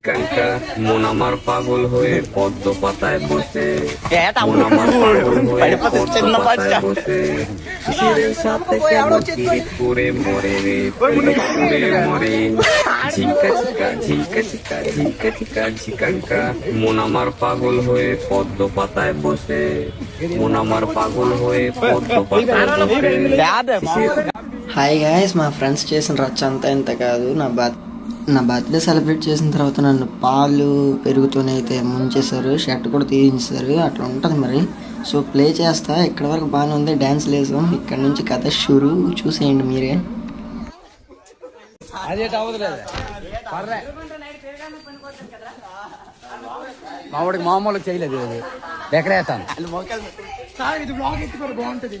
কাঙ্কা মন আমার পাগল হয়ে পদ্ম পাতায় বসে, মন আমার পাগল হয়ে পদ্ম পাতায় বসে, শিশিরের সাথে কেন পিরিত করে মরে রে, পিরিত করে মরে। ঝিঙ্কা ঝিকা ঝিঙ্কা ঝিকা ঝিঙ্কা ঝিকা ঝিকাঙ্কা মন আমার পাগল হয়ে পদ্ম পাতায় বসে, মন আমার পাগল হয়ে পদ্ম পাতায় বসে। హాయ్ గాయస్, మా ఫ్రెండ్స్ చేసిన రచ్చ అంతా ఇంత కాదు. నా బర్త్డే సెలబ్రేట్ చేసిన తర్వాత నన్ను పాలు పెరుగుతూనైతే ముంచేశారు, షర్ట్ కూడా తీయించారు. అట్లా ఉంటుంది మరి. సో ప్లే చేస్తా. ఇక్కడ వరకు బాగానే ఉంది, డ్యాన్స్ లేసాం. ఇక్కడ నుంచి కథ షురు, చూసేయండి మీరే. మావాడికి మామూలు చేయలేదు, అది ఎక్కడేస్తాను బాగుంటుంది.